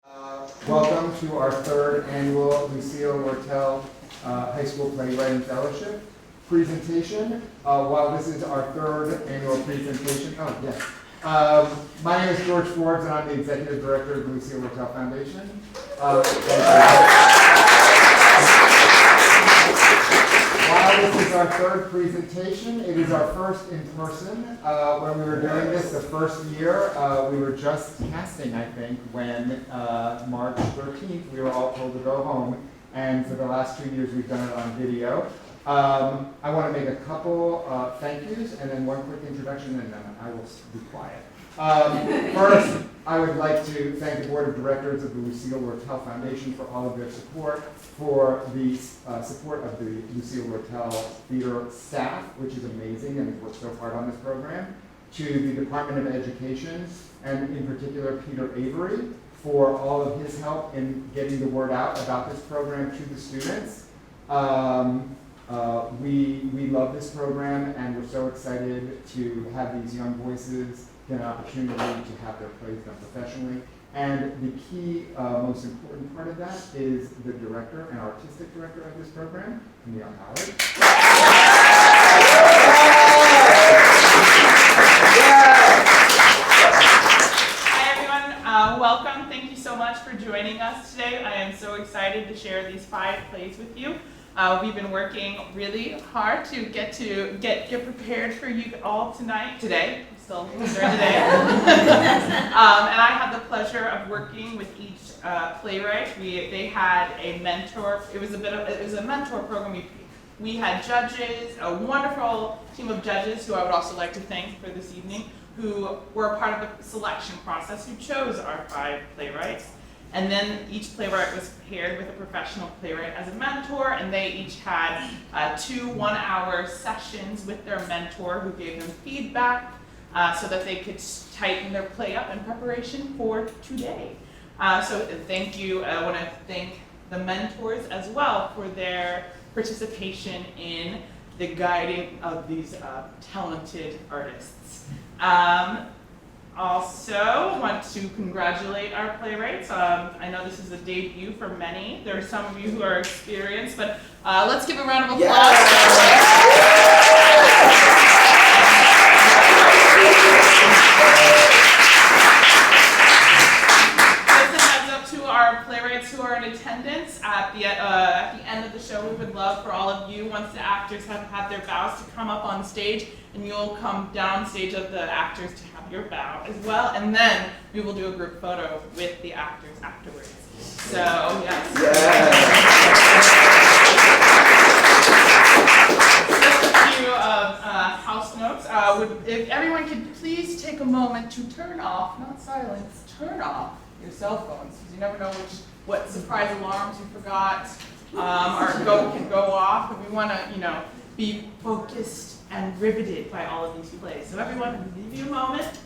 Welcome to our third annual Lucille Lortel High School Playwriting Fellowship presentation. While this is our third annual presentation, my name is George Forbes and I'm the Executive Director of the Lucille Lortel Foundation. While this is our third presentation, it is our first in person. When we were doing this the first year, we were just casting, I think, when March 13th, we were all told to go home. And for the last 2 years, we've done it on video. I want to make a couple thank yous and then one quick introduction, and then I will be quiet. First, I would like to thank the Board of Directors of the Lucille Lortel Foundation for all of their support, for the support of the Lucille Lortel Theatre staff, which is amazing and has worked so hard on this program, to the Department of Education, and in particular Peter Avery, for all of his help in getting the word out about this program to the students. We love this program and we're so excited to have these young voices get an opportunity to have their plays done professionally. And the key, most important part of that is the director and artistic director of this program, Camille Howard. Hi everyone, welcome. Thank you so much for joining us today. I am so excited to share these 5 plays with you. We've been working really hard to get prepared for you all today. Still during the day. And I had the pleasure of working with each playwright. They had a mentor. It was a mentor program. We had judges, a wonderful team of judges who I would also like to thank for this evening, who were a part of the selection process, who chose our 5 playwrights. And then each playwright was paired with a professional playwright as a mentor, and they each had 2 one-hour sessions with their mentor who gave them feedback so that they could tighten their play up in preparation for today. So thank you. I want to thank the mentors as well for their participation in the guiding of these talented artists. Also, want to congratulate our playwrights. I know this is a debut for many. There are some of you who are experienced, but let's give a round of applause. Just a heads up to our playwrights who are in attendance. At the end of the show, we would love for all of you, once the actors have had their bows, to come up on stage, and you'll come down stage of the actors to have your bow as well, and then we will do a group photo with the actors afterwards. So, yes. Just a few house notes. If everyone could please take a moment to turn off, not silence, turn off your cell phones, because you never know what surprise alarms you forgot can go off, and we want to, be focused and riveted by all of these plays. So everyone, I'll give you a moment.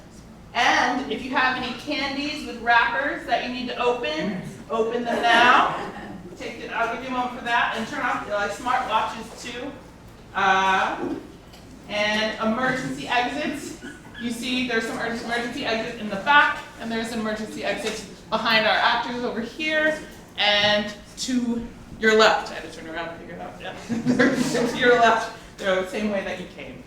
And if you have any candies with wrappers that you need to open them now. I'll give you a moment for that. And turn off smart watches too. And emergency exits. You see there's some emergency exits in the back, and there's an emergency exit behind our actors over here, and to your left. I had to turn around and figure it out. Yeah. To your left, they're the same way that you came.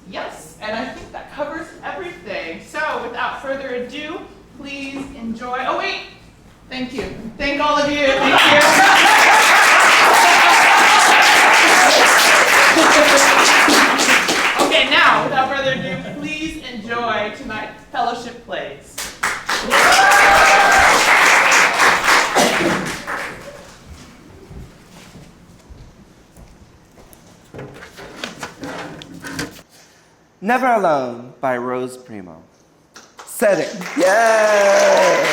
Yes, and I think that covers everything. So without further ado, please enjoy. Oh wait, thank you. Thank all of you. Thank you. Okay, now without further ado, please enjoy tonight's fellowship plays. Never Alone by Rose Primo. Setting. Yes!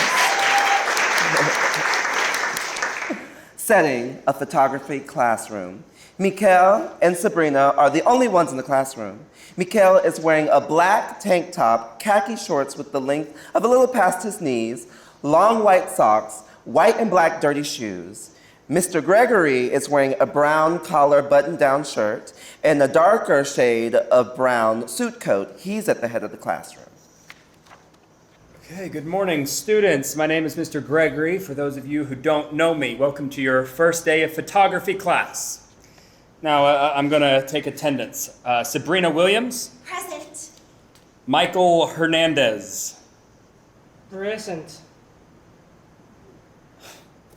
Setting, a photography classroom. Mikhail and Sabrina are the only ones in the classroom. Mikhail is wearing a black tank top, khaki shorts with the length of a little past his knees, long white socks, white and black dirty shoes. Mr. Gregory is wearing a brown collar button-down shirt and a darker shade of brown suit coat. He's at the head of the classroom. Okay, good morning, students. My name is Mr. Gregory. For those of you who don't know me, welcome to your first day of photography class. Now, I'm going to take attendance. Sabrina Williams. Present. Michael Hernandez. Present.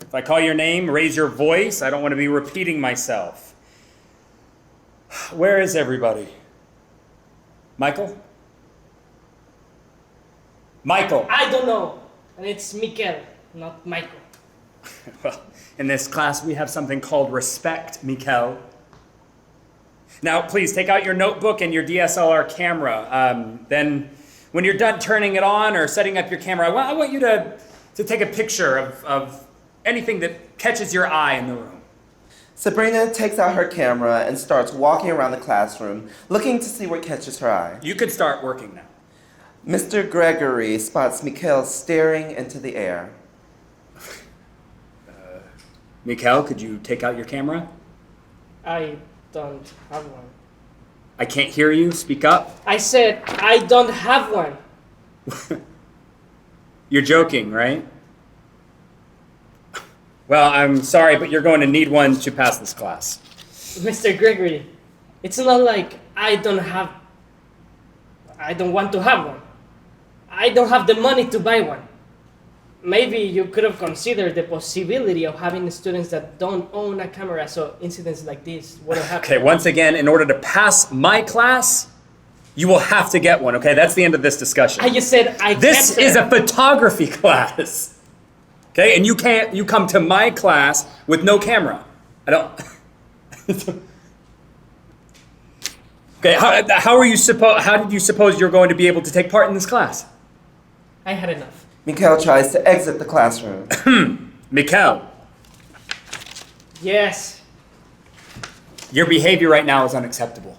If I call your name, raise your voice. I don't want to be repeating myself. Where is everybody? Michael? Michael! I don't know. And it's Mikel, not Michael. Well, in this class, we have something called respect, Mikel. Now, please take out your notebook and your DSLR camera. Then, when you're done turning it on or setting up your camera, I want you to take a picture of anything that catches your eye in the room. Sabrina takes out her camera and starts walking around the classroom, looking to see what catches her eye. You could start working now. Mr. Gregory spots Mikhail staring into the air. Mikel, could you take out your camera? I don't have one. I can't hear you. Speak up. I said I don't have one. You're joking, right? Well, I'm sorry, but you're going to need one to pass this class. Mr. Gregory, it's not like I don't want to have one. I don't have the money to buy one. Maybe you could have considered the possibility of having students that don't own a camera so incidents like this wouldn't happen. Okay, once again, in order to pass my class, you will have to get one, okay? That's the end of this discussion. I just said This is a photography class. Okay, and you come to my class with no camera. I don't. Okay, how did you suppose you're going to be able to take part in this class? I had enough. Mikhail tries to exit the classroom. Mikel, Yes. your behavior right now is unacceptable.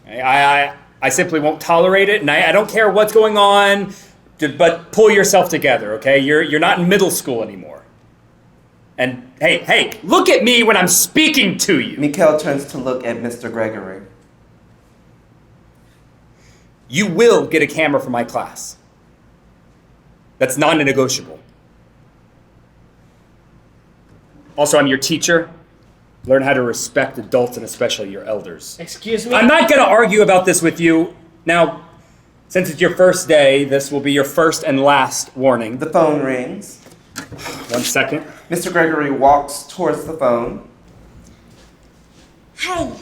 Okay, I simply won't tolerate it, and I don't care what's going on, but pull yourself together, okay? You're not in middle school anymore. And hey, look at me when I'm speaking to you. Mikhail turns to look at Mr. Gregory. You will get a camera for my class. That's non-negotiable. Also, I'm your teacher. Learn how to respect adults and especially your elders. Excuse me? I'm not going to argue about this with you. Now, since it's your first day, this will be your first and last warning. The phone rings. 1 second. Mr. Gregory walks towards the phone. Hey,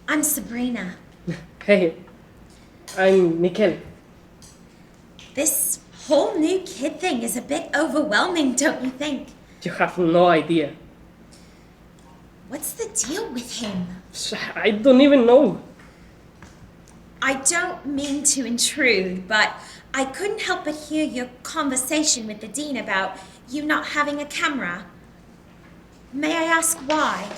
I'm Sabrina. Hey, I'm Mikel. This whole new kid thing is a bit overwhelming, don't you think? You have no idea. What's the deal with him? I don't even know. I don't mean to intrude, but I couldn't help but hear your conversation with the dean about you not having a camera. May I ask why?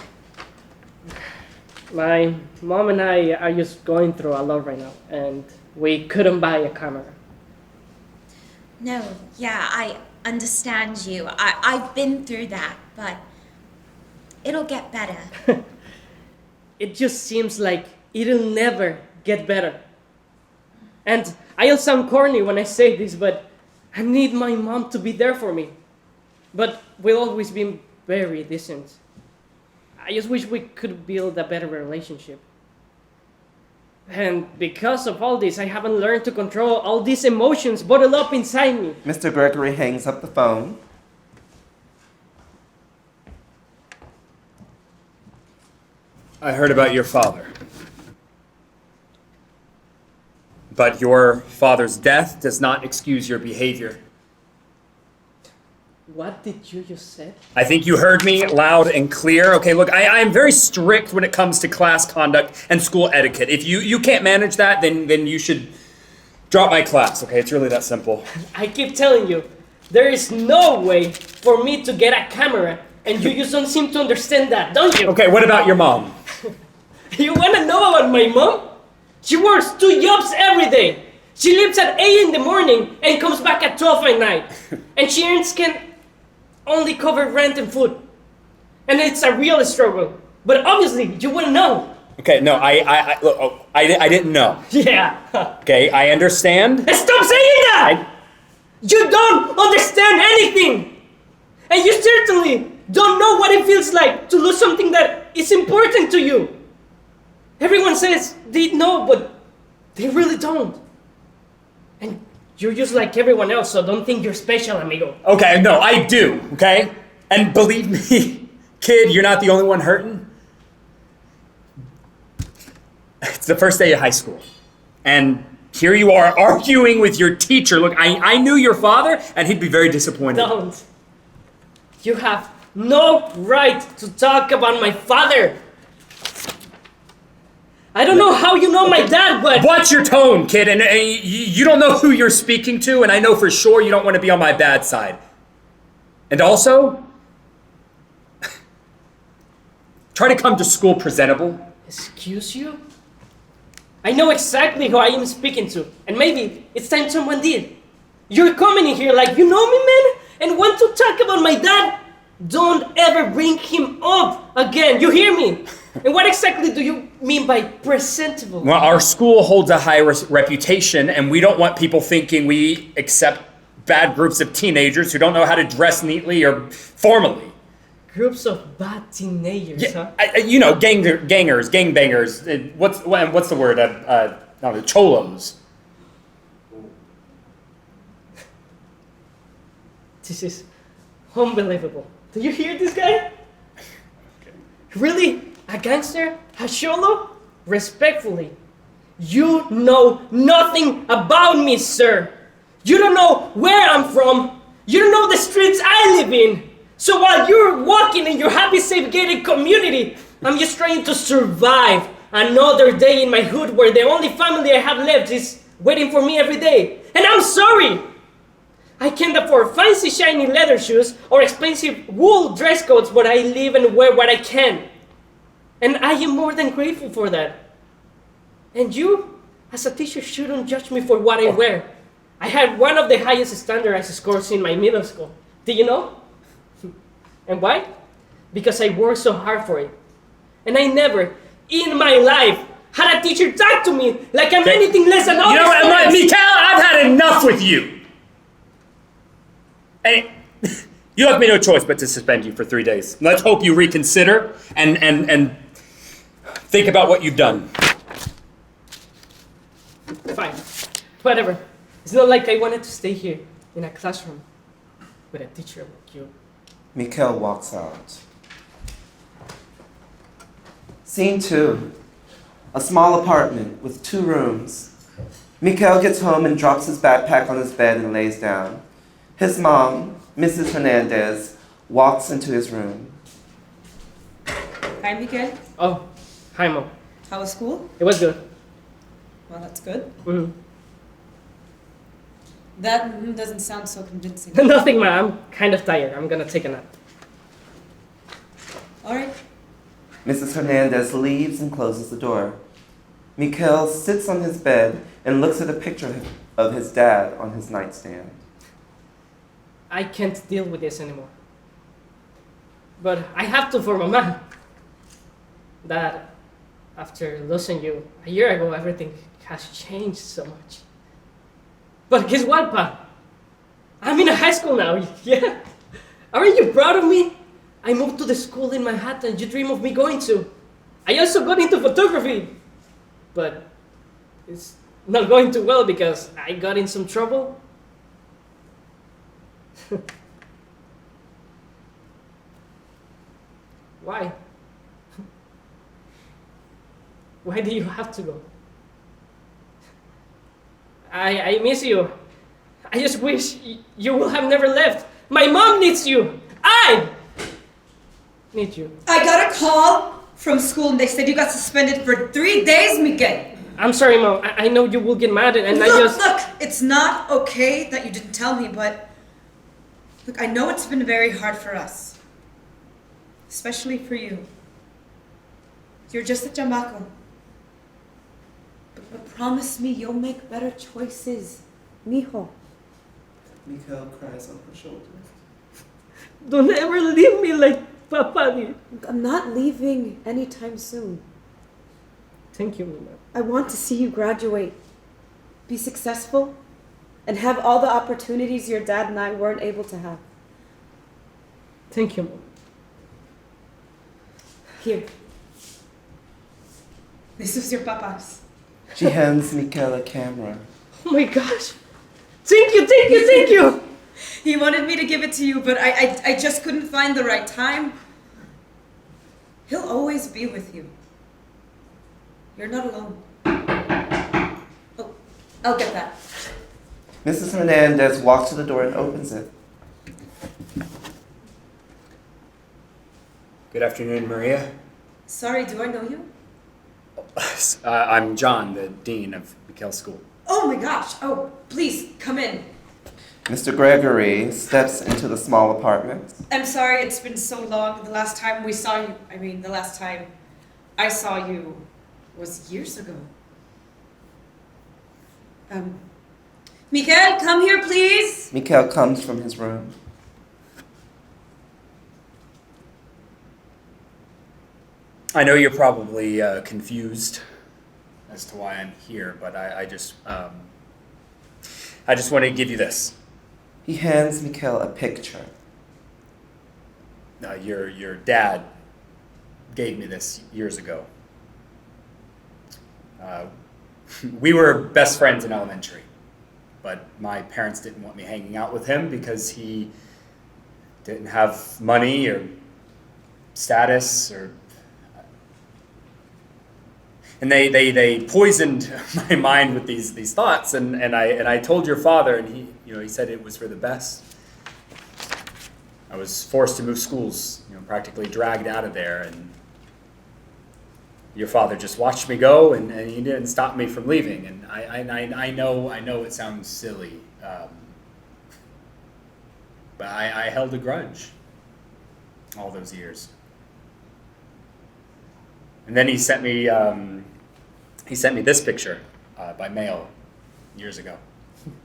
My mom and I are just going through a lot right now, and we couldn't buy a camera. No, yeah, I understand you. I've been through that, but it'll get better. It just seems like it'll never get better. And I'll sound corny when I say this, but I need my mom to be there for me. But we've always been very distant. I just wish we could build a better relationship. And because of all this, I haven't learned to control all these emotions bottled up inside me. Mr. Gregory hangs up the phone. I heard about your father. But your father's death does not excuse your behavior. What did you just say? I think you heard me loud and clear. Okay, look, I am very strict when it comes to class conduct and school etiquette. If you can't manage that, then you should drop my class, okay? It's really that simple. I keep telling you, there is no way for me to get a camera, and you just don't seem to understand that, don't you? Okay, what about your mom? You wanna know about my mom? She works 2 jobs every day. She leaves at 8 in the morning and comes back at 12 at night. And she earns can only cover rent and food. And it's a real struggle. But obviously, you wouldn't know. Okay, no, I didn't know. Yeah. Okay, I understand. Stop saying that! You don't understand anything! And you certainly don't know what it feels like to lose something that is important to you. Everyone says they know, but they really don't. And you're just like everyone else, so don't think you're special, amigo. Okay, no, I do, okay? And believe me, kid, you're not the only one hurting. It's the first day of high school. And here you are arguing with your teacher. Look, I knew your father, and he'd be very disappointed. Don't. You have no right to talk about my father. I don't know how you know my dad, but... Watch your tone, kid, and you don't know who you're speaking to, and I know for sure you don't want to be on my bad side. And also, try to come to school presentable. Excuse you? I know exactly who I am speaking to, and maybe it's time someone did. You're coming in here like you know me, man, and want to talk about my dad? Don't ever bring him up again, you hear me? And what exactly do you mean by presentable? Well, our school holds a high reputation, and we don't want people thinking we accept bad groups of teenagers who don't know how to dress neatly or formally. Groups of bad teenagers, huh? You know, gangers, gangbangers. What's the word? No, cholos. This is unbelievable. Do you hear this guy? Really? A gangster? A cholo? Respectfully, you know nothing about me, sir. You don't know where I'm from. You don't know the streets I live in. So while you're walking in your happy, safe, gated community, I'm just trying to survive another day in my hood where the only family I have left is waiting for me every day. And I'm sorry! I can't afford fancy shiny leather shoes or expensive wool dress coats, but I live and wear what I can. And I am more than grateful for that. And you, as a teacher, shouldn't judge me for what I wear. I had one of the highest standardized scores in my middle school. Do you know? And why? Because I worked so hard for it. And I never, in my life, had a teacher talk to me like I'm anything less than all. You know what, Mikael, I've had enough with you. And you left me no choice but to suspend you for 3 days. Let's hope you reconsider and think about what you've done. Fine. Whatever. It's not like I wanted to stay here in a classroom with a teacher like you. Mikael walks out. Scene 2. A small apartment with 2 rooms. Mikael gets home and drops his backpack on his bed and lays down. His mom, Mrs. Hernandez, walks into his room. Hi, Miguel. Oh, hi, Mom. How was school? It was good. Well, that's good. Mm-hmm. That doesn't sound so convincing. Nothing, Ma. I'm kind of tired. I'm gonna take a nap. All right. Mrs. Hernandez leaves and closes the door. Mikael sits on his bed and looks at a picture of his dad on his nightstand. I can't deal with this anymore. But I have to for Mama. Dad, after losing you a year ago, everything has changed so much. But guess what, Pa? I'm in a high school now, yeah? Aren't you proud of me? I moved to the school in Manhattan you dream of me going to. I also got into photography. But it's not going too well because I got in some trouble. Why? Why do you have to go? I miss you. I just wish you would have never left. My mom needs you. I need you. I got a call from school and they said you got suspended for 3 days, Miguel. I'm sorry, Mom. I know you will get mad and Look, it's not okay that you didn't tell me, but look, I know it's been very hard for us. Especially for you. You're just a chamaco. But promise me you'll make better choices, mijo. Mikael cries on her shoulder. Don't ever leave me like Papa did. I'm not leaving anytime soon. Thank you, Mama. I want to see you graduate, be successful, and have all the opportunities your dad and I weren't able to have. Thank you, Mama. Here. This is your papa's. She hands Mikhail a camera. Oh my gosh. Thank you, thank you, thank you. He wanted me to give it to you, but I just couldn't find the right time. He'll always be with you. You're not alone. Oh, I'll get that. Mrs. Hernandez walks to the door and opens it. Good afternoon, Maria. Sorry, do I know you? I'm John, the dean of Mikhail School. Oh my gosh. Oh, please, come in. Mr. Gregory steps into the small apartment. I'm sorry it's been so long. The last time I saw you was years ago. Mikhail, come here, please. Mikhail comes from his room. I know you're probably confused as to why I'm here, but I just want to give you this. He hands Mikhail a picture. Your dad gave me this years ago. We were best friends in elementary, but my parents didn't want me hanging out with him because he didn't have money or status and they poisoned my mind with these thoughts, and I told your father, and he said it was for the best. I was forced to move schools, practically dragged out of there, and your father just watched me go, and he didn't stop me from leaving. And I know it sounds silly, but I held a grudge all those years. And then he sent me this picture by mail years ago.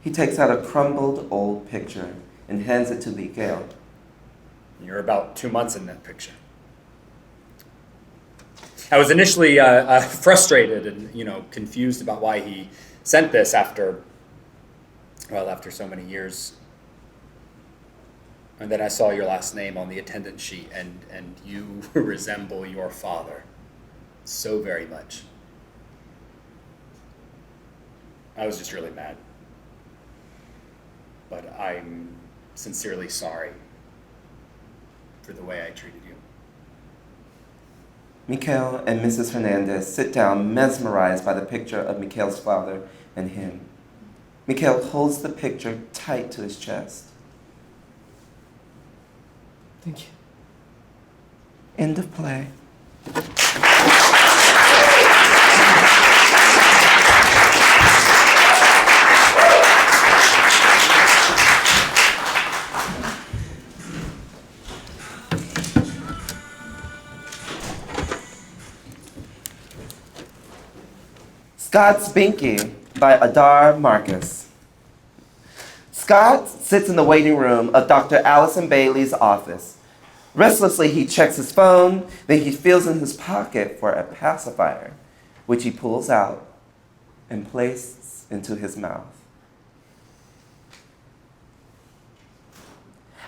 He takes out a crumbled old picture and hands it to Mikhail. You're about 2 months in that picture. I was initially frustrated and confused about why he sent this after so many years. And then I saw your last name on the attendance sheet, and you resemble your father so very much. I was just really mad. But I'm sincerely sorry for the way I treated you. Mikhail and Mrs. Hernandez sit down, mesmerized by the picture of Mikhail's father and him. Mikhail holds the picture tight to his chest. Thank you. End of play. Scott's Binky by Adar Marcus. Scott sits in the waiting room of Dr. Allison Bailey's office. Restlessly, he checks his phone, then he feels in his pocket for a pacifier, which he pulls out and places into his mouth.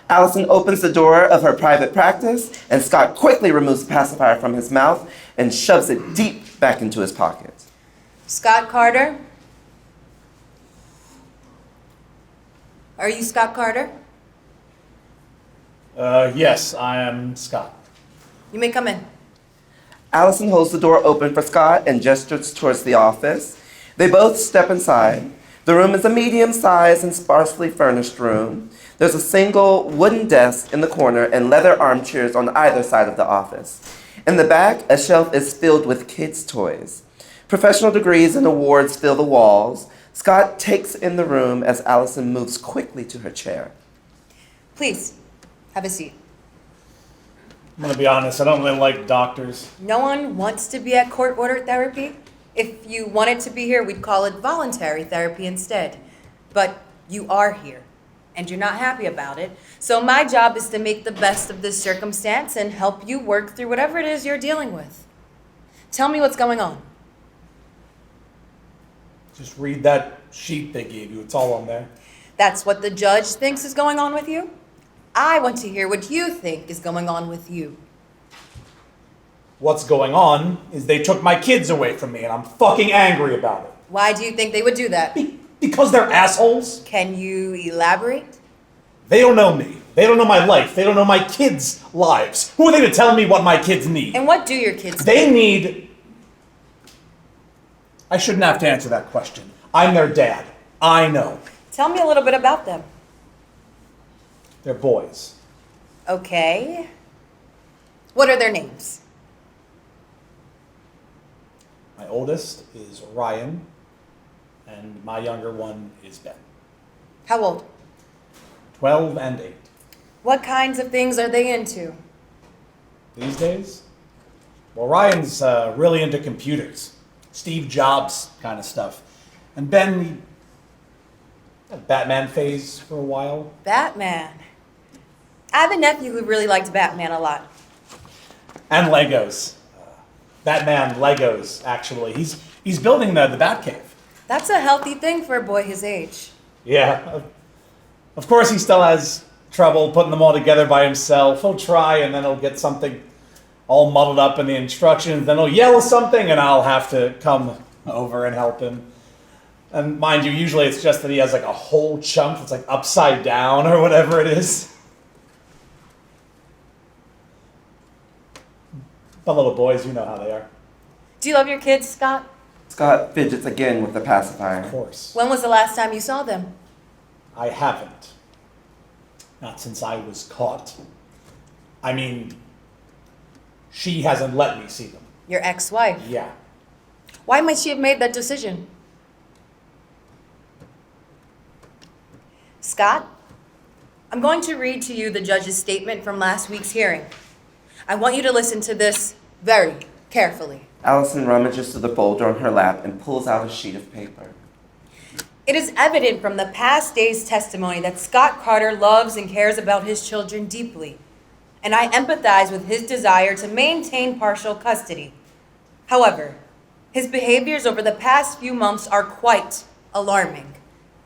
Allison opens the door of her private practice, and Scott quickly removes the pacifier from his mouth and shoves it deep back into his pocket. Scott Carter? Are you Scott Carter? Yes, I am Scott. You may come in. Allison holds the door open for Scott and gestures towards the office. They both step inside. The room is a medium-sized and sparsely furnished room. There's a single wooden desk in the corner and leather armchairs on either side of the office. In the back, a shelf is filled with kids' toys. Professional degrees and awards fill the walls. Scott takes in the room as Allison moves quickly to her chair. Please, have a seat. I'm gonna be honest, I don't really like doctors. No one wants to be at court-ordered therapy. If you wanted to be here, we'd call it voluntary therapy instead. But you are here, and you're not happy about it. So my job is to make the best of this circumstance and help you work through whatever it is you're dealing with. Tell me what's going on. Just read that sheet they gave you. It's all on there. That's what the judge thinks is going on with you? I want to hear what you think is going on with you. What's going on is they took my kids away from me, and I'm fucking angry about it. Why do you think they would do that? Because they're assholes. Can you elaborate? They don't know me. They don't know my life. They don't know my kids' lives. Who are they to tell me what my kids need? And what do your kids They need... I shouldn't have to answer that question. I'm their dad. I know. Tell me a little bit about them. They're boys. Okay. What are their names? My oldest is Ryan, and my younger one is Ben. How old? 12 and 8. What kinds of things are they into? These days? Well, Ryan's really into computers. Steve Jobs kind of stuff. And Ben, he had a Batman phase for a while. Batman. I have a nephew who really liked Batman a lot. And Legos. Batman Legos, actually. He's building the Batcave. That's a healthy thing for a boy his age. Yeah. Of course, he still has trouble putting them all together by himself. He'll try, and then he'll get something all muddled up in the instructions. Then he'll yell something, and I'll have to come over and help him. And mind you, usually it's just that he has like a whole chunk that's like upside down or whatever it is. But little boys, you know how they are. Do you love your kids, Scott? Scott fidgets again with the pacifier. Of course. When was the last time you saw them? I haven't. Not since I was caught. I mean, she hasn't let me see them. Your ex-wife? Yeah. Why might she have made that decision? Scott, I'm going to read to you the judge's statement from last week's hearing. I want you to listen to this very carefully. Allison rummages through the folder on her lap and pulls out a sheet of paper. It is evident from the past day's testimony that Scott Carter loves and cares about his children deeply, and I empathize with his desire to maintain partial custody. However, his behaviors over the past few months are quite alarming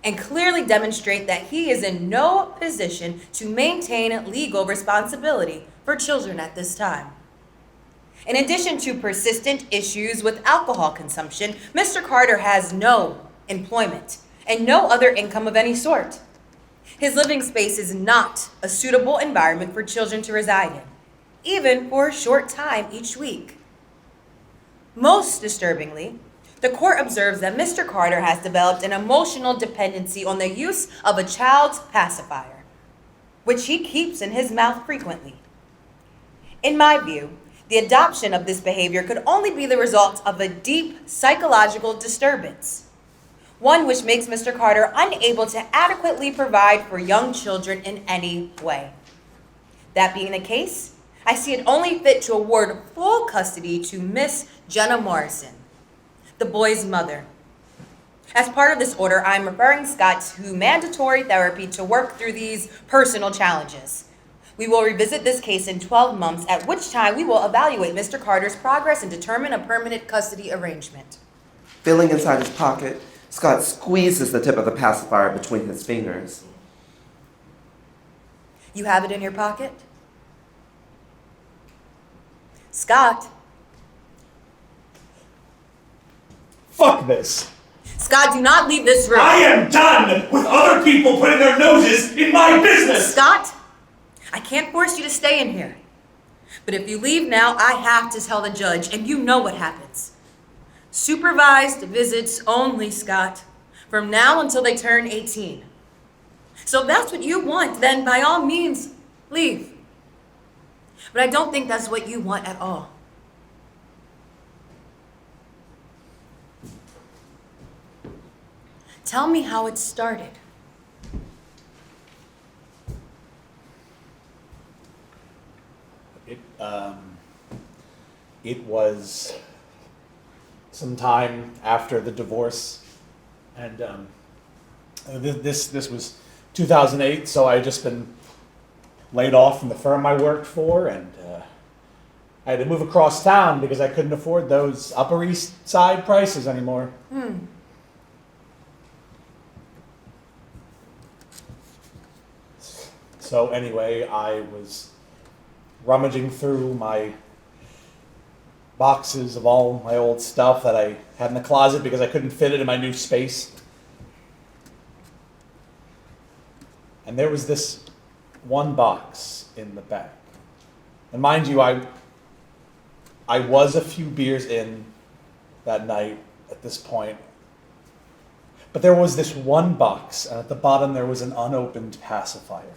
and clearly demonstrate that he is in no position to maintain legal responsibility for children at this time. In addition to persistent issues with alcohol consumption, Mr. Carter has no employment and no other income of any sort. His living space is not a suitable environment for children to reside in, even for a short time each week. Most disturbingly, the court observes that Mr. Carter has developed an emotional dependency on the use of a child's pacifier, which he keeps in his mouth frequently. In my view, the adoption of this behavior could only be the result of a deep psychological disturbance, one which makes Mr. Carter unable to adequately provide for young children in any way. That being the case, I see it only fit to award full custody to Miss Jenna Morrison, the boy's mother. As part of this order, I'm referring Scott to mandatory therapy to work through these personal challenges. We will revisit this case in 12 months, at which time we will evaluate Mr. Carter's progress and determine a permanent custody arrangement. Feeling inside his pocket, Scott squeezes the tip of the pacifier between his fingers. You have it in your pocket? Scott. Fuck this. Scott, do not leave this room. I am done with other people putting their noses in my business! Scott, I can't force you to stay in here. But if you leave now, I have to tell the judge, and you know what happens. Supervised visits only, Scott, from now until they turn 18. So if that's what you want, then by all means, leave. But I don't think that's what you want at all. Tell me how it started. It was some time after the divorce, and this was 2008, so I had just been laid off from the firm I worked for, and I had to move across town because I couldn't afford those Upper East Side prices anymore. So anyway, I was rummaging through my boxes of all my old stuff that I had in the closet because I couldn't fit it in my new space. And there was this one box in the back. And mind you, I was a few beers in that night at this point. But there was this one box, and at the bottom there was an unopened pacifier.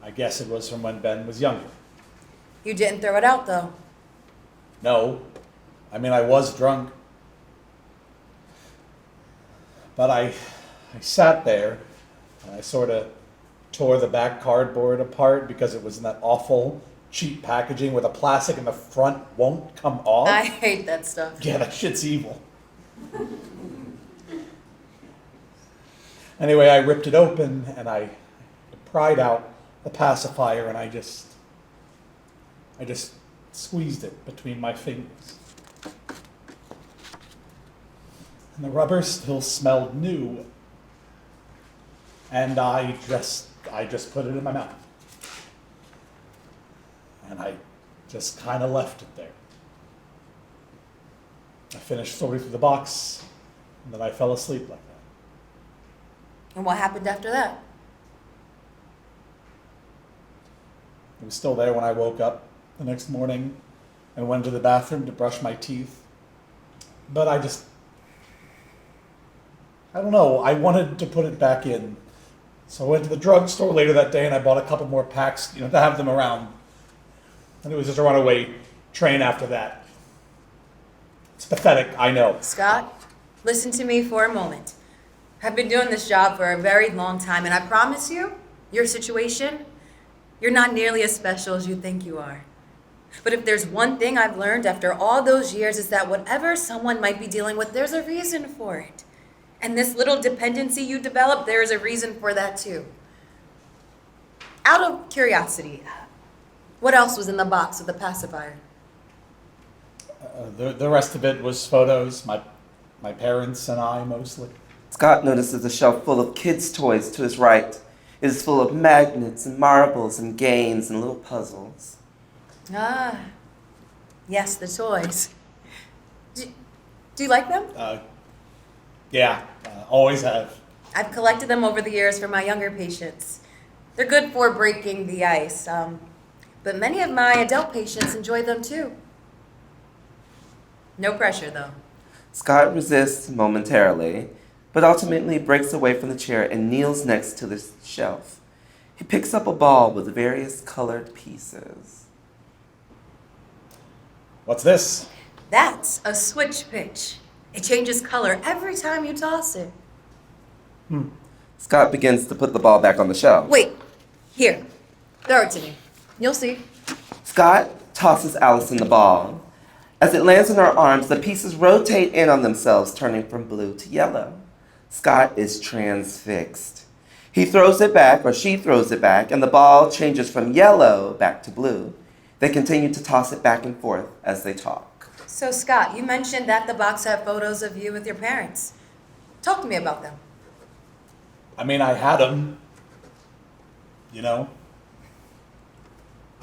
I guess it was from when Ben was younger. You didn't throw it out, though. No. I mean, I was drunk. But I sat there, and I sort of tore the back cardboard apart because it was in that awful cheap packaging where the plastic in the front won't come off. I hate that stuff. Yeah, that shit's evil. Anyway, I ripped it open and I pried out the pacifier and I just squeezed it between my fingers. And the rubber still smelled new. And I just put it in my mouth. And I just kind of left it there. I finished sorting through the box, and then I fell asleep like that. And what happened after that? It was still there when I woke up the next morning and went to the bathroom to brush my teeth. But I don't know, I wanted to put it back in. So I went to the drugstore later that day and I bought a couple more packs, to have them around. And it was just a runaway train after that. It's pathetic, I know. Scott, listen to me for a moment. I've been doing this job for a very long time, and I promise you, your situation, you're not nearly as special as you think you are. But if there's one thing I've learned after all those years is that whatever someone might be dealing with, there's a reason for it. And this little dependency you develop, there is a reason for that too. Out of curiosity, what else was in the box with the pacifier? The rest of it was photos, my parents and I mostly. Scott notices a shelf full of kids' toys to his right. It is full of magnets and marbles and games and little puzzles. Ah, yes, the toys. Do you like them? Yeah, always have. I've collected them over the years for my younger patients. They're good for breaking the ice, but many of my adult patients enjoy them too. No pressure, though. Scott resists momentarily, but ultimately breaks away from the chair and kneels next to the shelf. He picks up a ball with various colored pieces. What's this? That's a switch pitch. It changes color every time you toss it. Scott begins to put the ball back on the shelf. Wait, here. Throw it to me. You'll see. Scott tosses Allison the ball. As it lands in her arms, the pieces rotate in on themselves, turning from blue to yellow. Scott is transfixed. He throws it back, or she throws it back, and the ball changes from yellow back to blue. They continue to toss it back and forth as they talk. So, Scott, you mentioned that the box had photos of you with your parents. Talk to me about them. I mean, I had them. I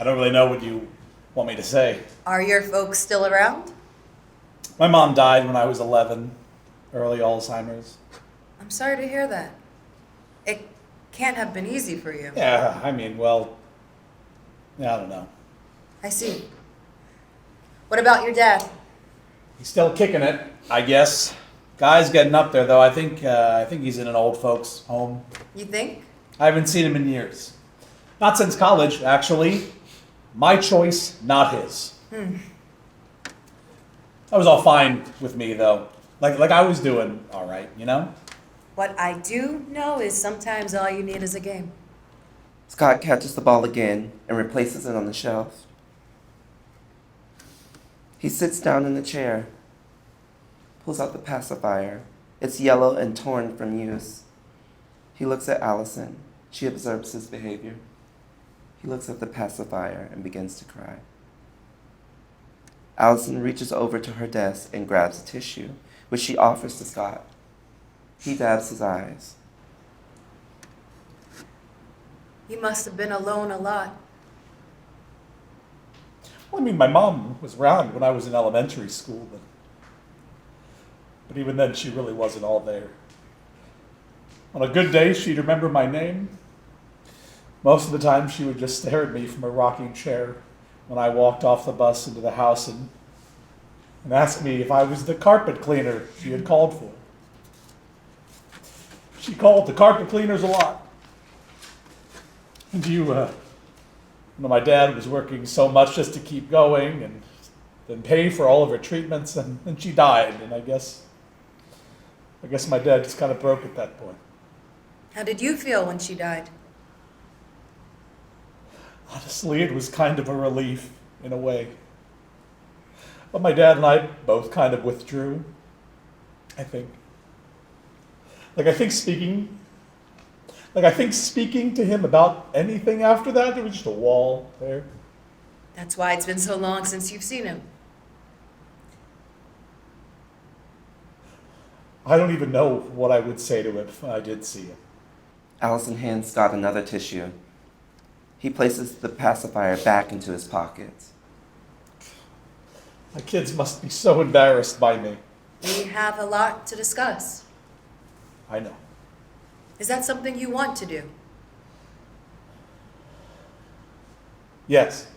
don't really know what you want me to say. Are your folks still around? My mom died when I was 11, early Alzheimer's. I'm sorry to hear that. It can't have been easy for you. Yeah, I mean, well, I don't know. I see. What about your dad? He's still kicking it, I guess. Guy's getting up there, though. I think he's in an old folks' home. You think? I haven't seen him in years. Not since college, actually. My choice, not his. That was all fine with me, though. Like I was doing all right, What I do know is sometimes all you need is a game. Scott catches the ball again and replaces it on the shelf. He sits down in the chair, pulls out the pacifier. It's yellow and torn from use. He looks at Allison. She observes his behavior. He looks at the pacifier and begins to cry. Allison reaches over to her desk and grabs a tissue, which she offers to Scott. He dabs his eyes. You must have been alone a lot. Well, I mean, my mom was around when I was in elementary school, but even then she really wasn't all there. On a good day, she'd remember my name. Most of the time, she would just stare at me from a rocking chair when I walked off the bus into the house and ask me if I was the carpet cleaner she had called for. She called the carpet cleaners a lot. And my dad was working so much just to keep going and pay for all of her treatments, and she died. And I guess my dad just kind of broke at that point. How did you feel when she died? Honestly, it was kind of a relief in a way. But my dad and I both kind of withdrew, I think. I think speaking to him about anything after that, there was just a wall there. That's why it's been so long since you've seen him. I don't even know what I would say to him if I did see him. Allison hands Scott another tissue. He places the pacifier back into his pocket. My kids must be so embarrassed by me. We have a lot to discuss. I know. Is that something you want to do? Yes.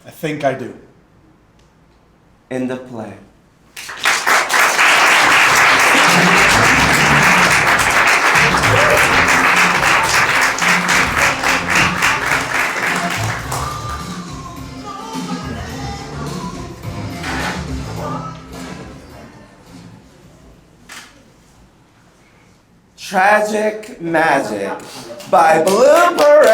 I think I do. End of play. Tragic Magic by Blue Parade.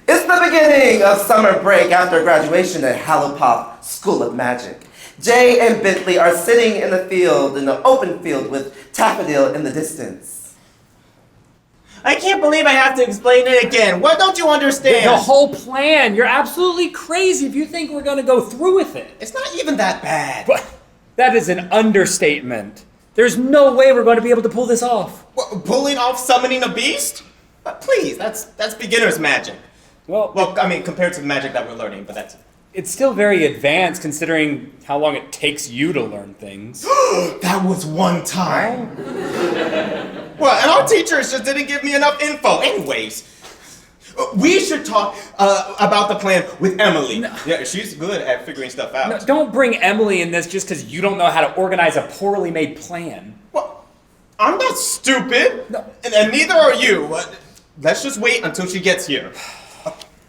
It's the beginning of summer break after graduation at Hallowpop School of Magic. Jay and Bentley are sitting in the open field with Taffodil in the distance. I can't believe I have to explain it again. What don't you understand? The whole plan. You're absolutely crazy if you think we're going to go through with it. It's not even that bad. But that is an understatement. There's no way we're going to be able to pull this off. What, pulling off summoning a beast? Please, that's beginner's magic. Well, I mean, compared to the magic that we're learning, but that's... It's still very advanced considering how long it takes you to learn things. That was one time. Well, and our teachers just didn't give me enough info. Anyways, we should talk about the plan with Emily. No. Yeah, she's good at figuring stuff out. No, don't bring Emily in this just because you don't know how to organize a poorly made plan. Well, I'm not stupid, no. and neither are you. Let's just wait until she gets here.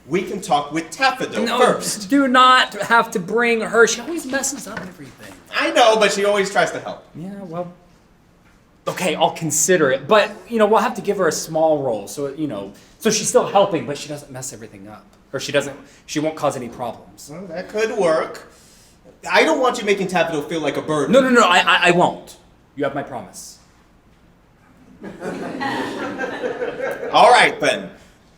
We can talk with Taffodil first. Do not have to bring her. She always messes up everything. I know, but she always tries to help. Yeah, well... Okay, I'll consider it, but, we'll have to give her a small role, so she's still helping, but she doesn't mess everything up. Or she won't cause any problems. Well, that could work. I don't want you making Taffodil feel like a burden. No, I won't. You have my promise. All right, then.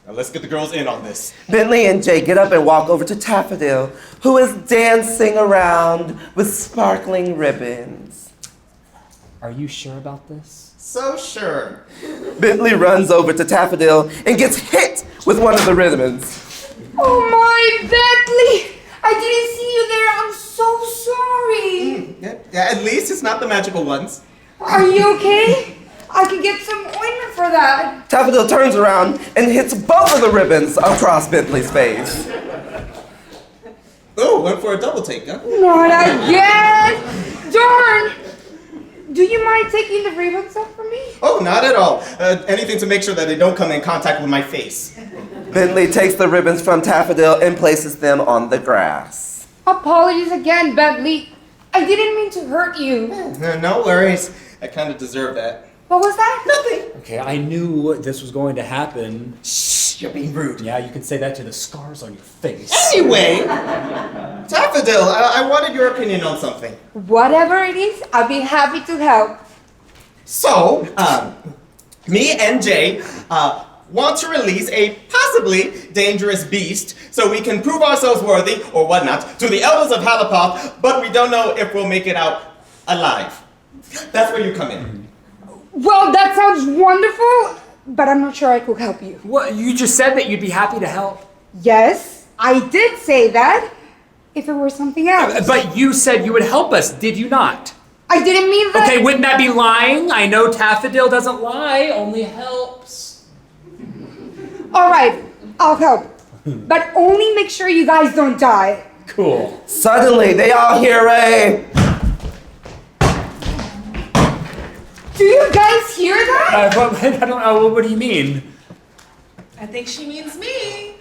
Now let's get the girls in on this. Bentley and Jay get up and walk over to Taffodil, who is dancing around with sparkling ribbons. Are you sure about this? So sure. Bentley runs over to Taffodil and gets hit with one of the ribbons. Oh my, Bentley! I didn't see you there. I'm so sorry. Yeah, at least it's not the magical ones. Are you okay? I can get some ointment for that. Taffodil turns around and hits both of the ribbons across Bentley's face. Oh, went for a double take, huh? Not again! Darn! Do you mind taking the ribbons off for me? Oh, not at all. Anything to make sure that they don't come in contact with my face. Bentley takes the ribbons from Taffodil and places them on the grass. Apologies again, Bentley. I didn't mean to hurt you. No worries. I kind of deserve that. What was that? Nothing. Okay, I knew this was going to happen. Shh, you're being rude. Yeah, you can say that to the scars on your face. Anyway, Taffodil, I wanted your opinion on something. Whatever it is, I'll be happy to help. So, me and Jay want to release a possibly dangerous beast so we can prove ourselves worthy, or whatnot, to the elders of Halapoth, but we don't know if we'll make it out alive. That's where you come in. Well, that sounds wonderful, but I'm not sure I could help you. What? You just said that you'd be happy to help. Yes, I did say that. If it were something else. But you said you would help us, did you not? I didn't mean that. Okay, wouldn't that be lying? I know Taffodil doesn't lie, only helps. All right, I'll help. But only make sure you guys don't die. Cool. Suddenly, they all hear a... Do you guys hear that? I don't know, what do you mean? I think she means me.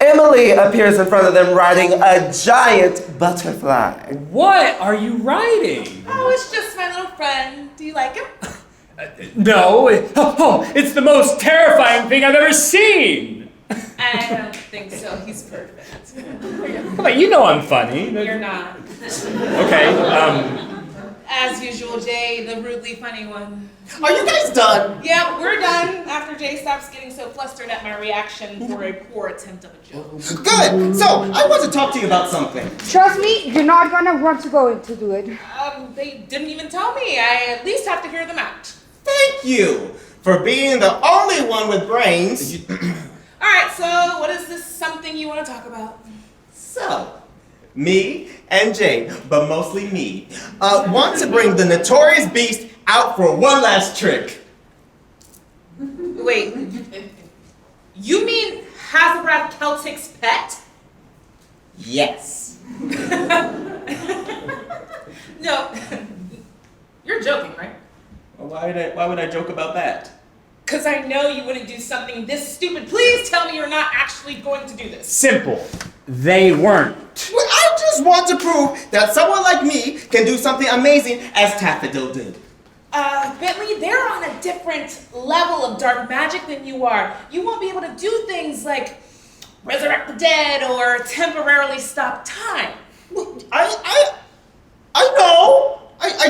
Emily appears in front of them riding a giant butterfly. What are you writing? Oh, it's just my little friend. Do you like him? No. It's the most terrifying thing I've ever seen. I don't think so. He's perfect. Come on, you know I'm funny. You're not. Okay, As usual, Jay, the rudely funny one. Are you guys done? Yep, we're done after Jay stops getting so flustered at my reaction for a poor attempt of a joke. Good. So, I want to talk to you about something. Trust me, you're not gonna want to go into do it. They didn't even tell me. I at least have to hear them out. Thank you for being the only one with brains. All right, so what is this something you want to talk about? So, me and Jay, but mostly me, want to bring the notorious beast out for one last trick. Wait, you mean Hasselbrad Celtic's pet? Yes. No, you're joking, right? Well, why would I joke about that? Because I know you wouldn't do something this stupid. Please tell me you're not actually going to do this. simple. They weren't. Well, I just want to prove that someone like me can do something amazing as Taffodil did. Bentley, they're on a different level of dark magic than you are. You won't be able to do things like resurrect the dead or temporarily stop time. I know. I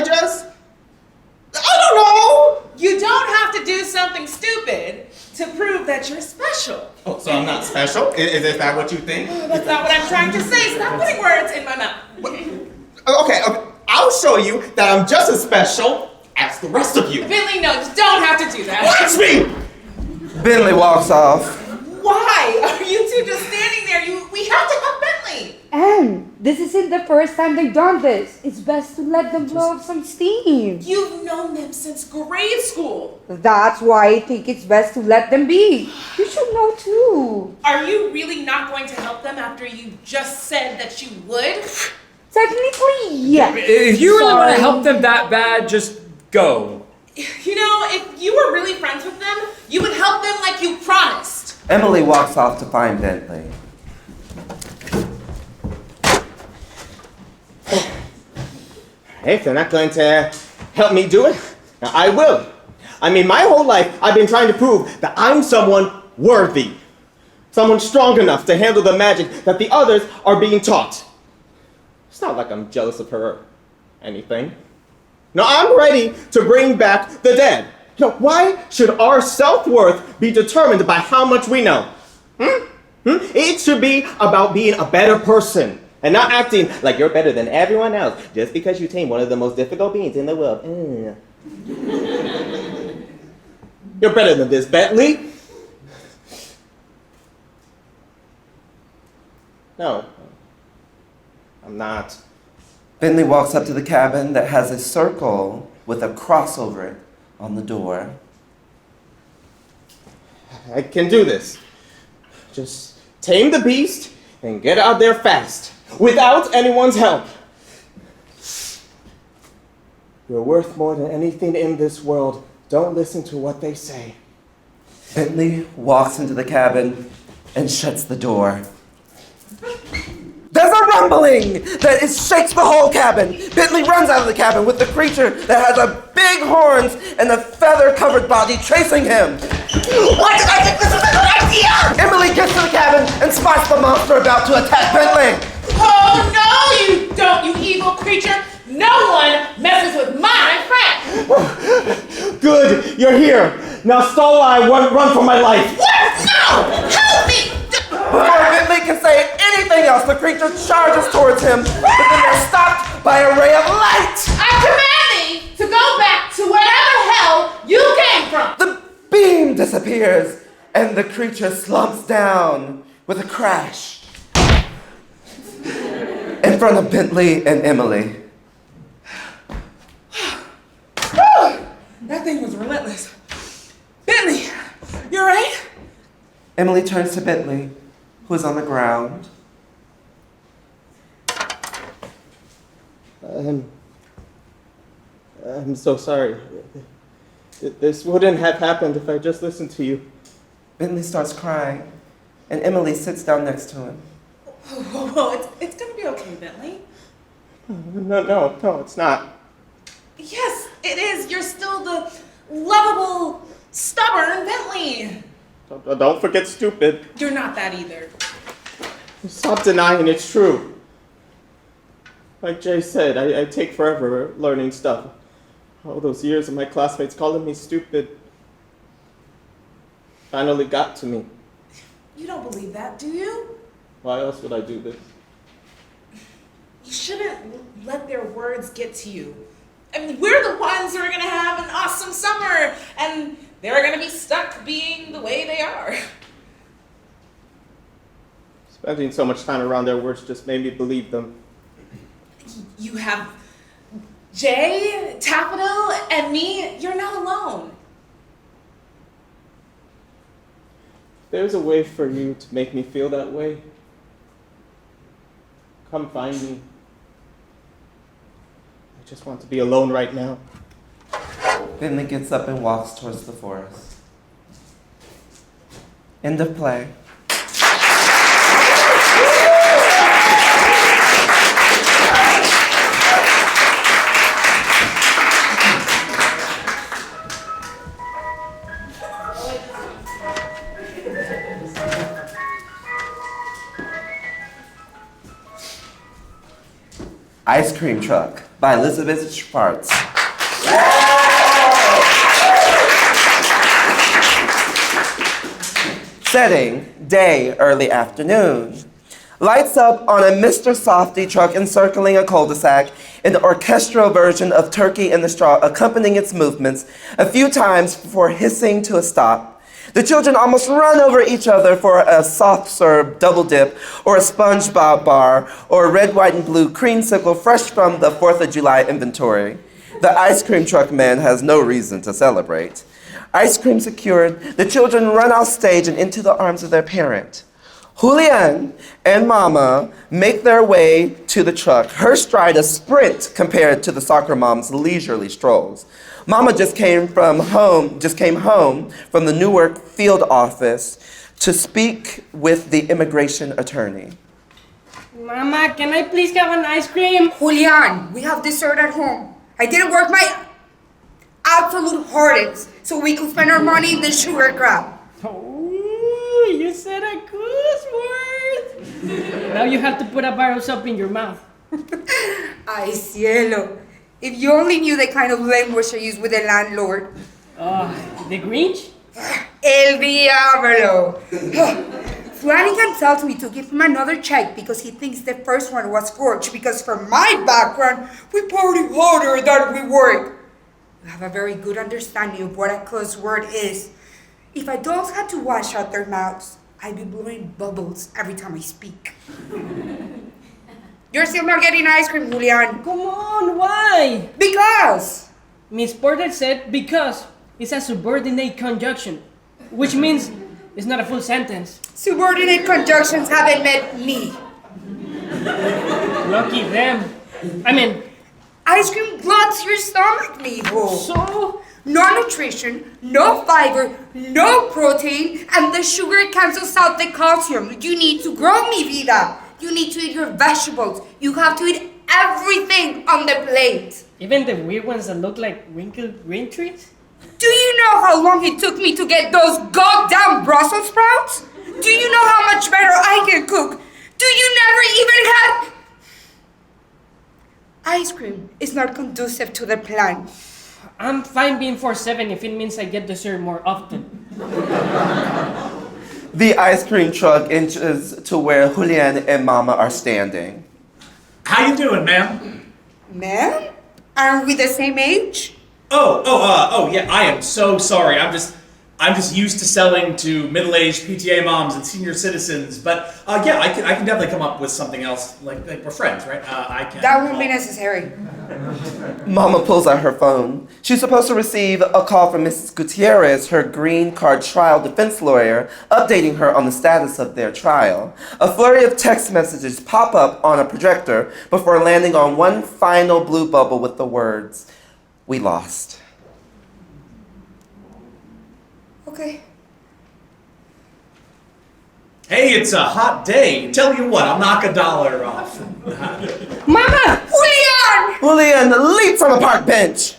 don't know. You don't have to do something stupid to prove that you're special. Oh, so I'm not special? Is that what you think? That's not what I'm trying to say. Stop putting words in my mouth. Okay, I'll show you that I'm just as special as the rest of you. Bentley, no, you don't have to do that. Watch me! Bentley walks off. Why are you two just standing there? We have to help Bentley. And this isn't the first time they've done this. It's best to let them blow off some steam. You've known them since grade school. That's why I think it's best to let them be. You should know too. Are you really not going to help them after you just said that you would? Technically, yes. If you really want to help them that bad, just go. You know, if you were really friends with them, you would help them like you promised. Emily walks off to find Bentley. If they're not going to help me do it, I will. I mean, my whole life, I've been trying to prove that I'm someone worthy. Someone strong enough to handle the magic that the others are being taught. It's not like I'm jealous of her or anything. No, I'm ready to bring back the dead. You know, why should our self-worth be determined by how much we know? It should be about being a better person and not acting like you're better than everyone else just because you tame one of the most difficult beings in the world. You're better than this, Bentley. No, I'm not. Bentley walks up to the cabin that has a circle with a cross over it on the door. I can do this. Just tame the beast and get out there fast, without anyone's help. You're worth more than anything in this world. Don't listen to what they say. Bentley walks into the cabin and shuts the door. There's a rumbling that shakes the whole cabin. Bentley runs out of the cabin with the creature that has a big horns and a feather-covered body chasing him. Why did I think this was a good idea? Emily gets to the cabin and spots the monster about to attack Bentley. Oh no, you don't, you evil creature! No one messes with my friend! Good, you're here. Now stall I run for my life. What? No! Help me! Before Bentley can say anything else, the creature charges towards him, but then they're stopped by a ray of light. I command thee to go back to wherever hell you came from. The beam disappears, and the creature slumps down with a crash in front of Bentley and Emily. That thing was relentless. Bentley, you all right? Emily turns to Bentley, who is on the ground. I'm so sorry. This wouldn't have happened if I just listened to you. Bentley starts crying, and Emily sits down next to him. Whoa, it's gonna be okay, Bentley. No, it's not. Yes, it is. You're still the lovable, stubborn Bentley. Don't forget stupid. You're not that either. Stop denying it's true. Like Jay said, I take forever learning stuff. All those years of my classmates calling me stupid finally got to me. You don't believe that, do you? Why else would I do this? You shouldn't let their words get to you. I mean, we're the ones who are gonna have an awesome summer, and they're gonna be stuck being the way they are. Spending so much time around their words just made me believe them. You have Jay, Tapital, and me. You're not alone. There's a way for you to make me feel that way. Come find me. I just want to be alone right now. Bentley gets up and walks towards the forest. End of play. Ice Cream Truck by Elizabeth Schwartz. Setting, day, early afternoon. Lights up on a Mr. Softy truck encircling a cul-de-sac, an orchestral version of Turkey in the Straw accompanying its movements a few times before hissing to a stop. The children almost run over each other for a soft serve double dip, or a SpongeBob bar, or a red, white, and blue creamsicle fresh from the 4th of July inventory. The ice cream truck man has no reason to celebrate. Ice cream secured, the children run off stage and into the arms of their parent. Julian and Mama make their way to the truck, her stride a sprint compared to the soccer mom's leisurely strolls. Mama just came home from the Newark field office to speak with the immigration attorney. Mama, can I please have an ice cream? Julian, we have dessert at home. I didn't work my absolute hardest so we could spend our money in the sugar crab. Oh, you said a cuss word. Now you have to put a bar of soap in your mouth. Ay, cielo. If you only knew the kind of language I use with the landlord. The Grinch? El Diablo. Flanagan tells me to give him another check because he thinks the first one was forged, because from my background, we party harder than we work. We have a very good understanding of what a cuss word is. If adults had to wash out their mouths, I'd be blowing bubbles every time I speak. You're still not getting ice cream, Julian. Come on, why? Because! Miss Porter said because it's a subordinate conjunction, which means it's not a full sentence. Subordinate conjunctions haven't met me. Lucky them. I mean, ice cream gluts your stomach, mijo. So? No nutrition, no fiber, no protein, and the sugar cancels out the calcium. You need to grow, mi vida. You need to eat your vegetables. You have to eat everything on the plate. Even the weird ones that look like wrinkled green trees? Do you know how long it took me to get those goddamn Brussels sprouts? Do you know how much better I can cook? Do you never even had... Ice cream is not conducive to the plan. I'm fine being 4'7" if it means I get dessert more often. The ice cream truck inches to where Julian and Mama are standing. How you doing, ma'am? Ma'am? Aren't we the same age? Yeah, I am so sorry. I'm just used to selling to middle-aged PTA moms and senior citizens. But yeah, I can definitely come up with something else. Like we're friends, right? I can. That won't be necessary. Mama pulls out her phone. She's supposed to receive a call from Mrs. Gutierrez, her green card trial defense lawyer, updating her on the status of their trial. A flurry of text messages pop up on a projector before landing on one final blue bubble with the words, "We lost." Okay. Hey, it's a hot day. Tell you what, I'll knock $1 off. Mama! Julian, leap from a park bench!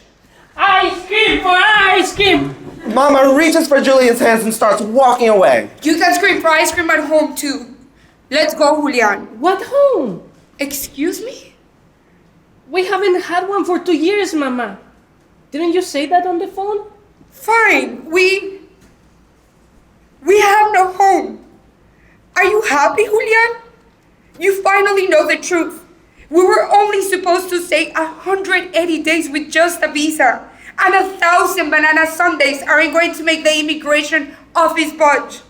Ice cream for ice cream! Mama reaches for Julian's hands and starts walking away. You can scream for ice cream at home too. Let's go, Julian. What home? Excuse me? We haven't had one for 2 years, Mama. Didn't you say that on the phone? Fine. We have no home. Are you happy, Julian? You finally know the truth. We were only supposed to stay 180 days with just a visa, and 1,000 banana sundaes aren't going to make the immigration office budge.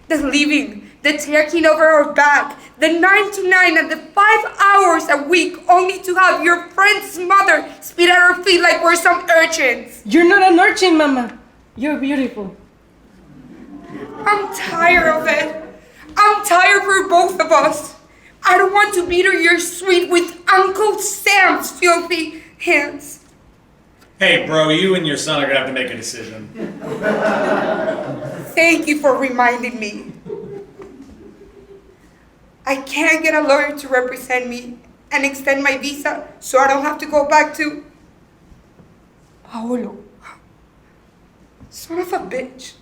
The living, the taking over our back, the 9 to 9 and the 5 hours a week only to have your friend's mother spit at our feet like we're some urchins. You're not an urchin, Mama. You're beautiful. I'm tired of it. I'm tired for both of us. I don't want to meter your suite with Uncle Sam's filthy hands. Hey, bro, you and your son are gonna have to make a decision. Thank you for reminding me. I can't get a lawyer to represent me and extend my visa so I don't have to go back to Paolo. Son of a bitch.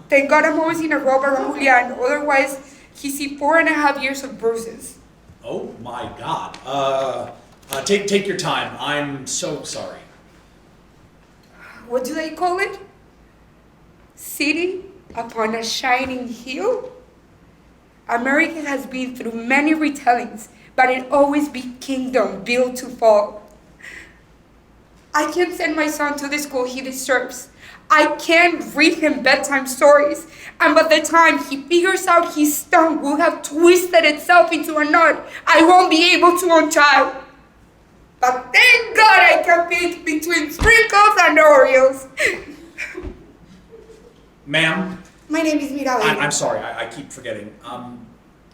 Thank God I'm always in a rubber on Julian, otherwise he'd see 4.5 years of bruises. Oh my God. Take your time. I'm so sorry. What do they call it? City upon a shining hill? America has been through many retellings, but it always be kingdom built to fall. I can't send my son to the school he deserves. I can't read him bedtime stories, and by the time he figures out his tongue will have twisted itself into a knot I won't be able to untie. But thank God I can pick between sprinkles and Oreos. Ma'am? My name is Mirabel. I'm sorry, I keep forgetting.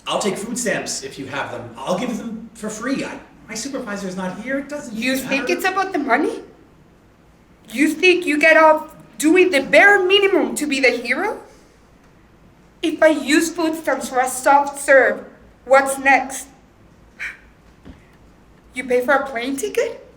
I'll take food stamps if you have them. I'll give them for free. My supervisor's not here. It doesn't You matter. think it's about the money? You think you get off doing the bare minimum to be the hero? If I use food stamps for a soft serve, what's next? You pay for a plane ticket?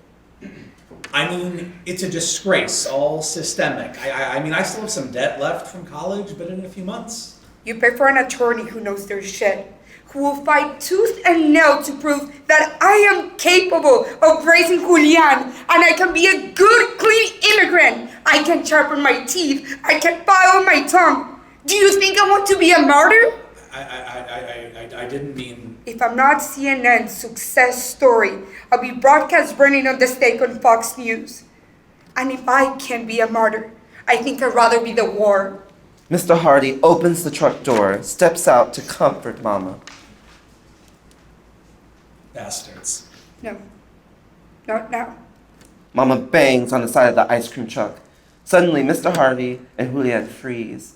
I mean, it's a disgrace, all systemic. I mean, I still have some debt left from college, but in a few months. You pay for an attorney who knows their shit, who will fight tooth and nail to prove that I am capable of raising Julian, and I can be a good, clean immigrant. I can sharpen my teeth. I can file my tongue. Do you think I want to be a martyr? I didn't mean... If I'm not CNN's success story, I'll be broadcast burning on the stake on Fox News. And if I can be a martyr, I think I'd rather be the war. Mr. Hardy opens the truck door, steps out to comfort Mama. Bastards. No, not now. Mama bangs on the side of the ice cream truck. Suddenly, Mr. Hardy and Juliet freeze.